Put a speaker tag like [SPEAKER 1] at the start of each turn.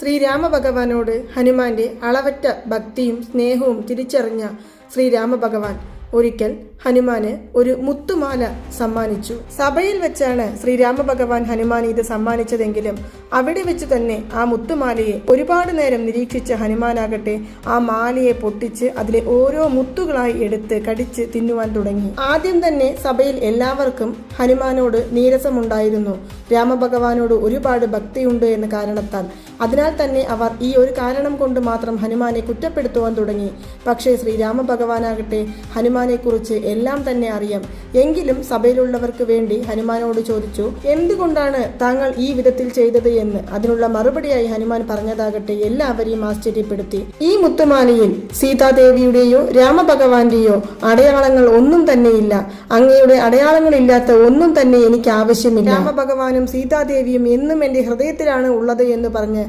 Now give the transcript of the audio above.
[SPEAKER 1] ശ്രീരാമഭഗവാനോട് ഹനുമാന്റെ അളവറ്റ ഭക്തിയും സ്നേഹവും തിരിച്ചറിഞ്ഞ ശ്രീരാമഭഗവാൻ ഒരിക്കൽ ഹനുമാന് ഒരു മുത്തുമാല സമ്മാനിച്ചു. സഭയിൽ വെച്ചാണ് ശ്രീരാമഭഗവാൻ ഹനുമാൻ ഇത് സമ്മാനിച്ചതെങ്കിലും അവിടെ വെച്ച് തന്നെ ആ മുത്തുമാലയെ ഒരുപാട് നേരം നിരീക്ഷിച്ച ഹനുമാനാകട്ടെ ആ മാലയെ പൊട്ടിച്ച് അതിലെ ഓരോ മുത്തുകളായി എടുത്ത് കടിച്ച് തിന്നുവാൻ തുടങ്ങി. ആദ്യം തന്നെ സഭയിൽ എല്ലാവർക്കും ഹനുമാനോട് നീരസമുണ്ടായിരുന്നു. രാമഭഗവാനോട് ഒരുപാട് ഭക്തിയുണ്ട് എന്ന കാരണത്താൽ. അതിനാൽ തന്നെ അവർ ഈ ഒരു കാരണം കൊണ്ട് മാത്രം ഹനുമാനെ കുറ്റപ്പെടുത്തുവാൻ തുടങ്ങി. പക്ഷേ ശ്രീരാമഭഗവാനാകട്ടെ ഹനുമാനെ കുറിച്ച് എല്ലാം തന്നെ അറിയാം. എങ്കിലും സഭയിലുള്ളവർക്ക് വേണ്ടി ഹനുമാനോട് ചോദിച്ചു, എന്തുകൊണ്ടാണ് താങ്കൾ ഈ വിധത്തിൽ ചെയ്തത് എന്ന്. അതിനുള്ള മറുപടിയായി ഹനുമാൻ പറഞ്ഞതാകട്ടെ എല്ലാവരെയും ആശ്ചര്യപ്പെടുത്തി. ഈ മുത്തുമാലയിൽ സീതാദേവിയുടെയോ രാമഭഗവാന്റെയോ അടയാളങ്ങൾ ഒന്നും തന്നെയില്ല. അങ്ങയുടെ അടയാളങ്ങളില്ലാത്ത ഒന്നും തന്നെ എനിക്ക് ആവശ്യമില്ല. രാമഭഗവാനും സീതാദേവിയും എന്നും എന്റെ ഹൃദയത്തിലാണ് ഉള്ളത് എന്ന് പറഞ്ഞ്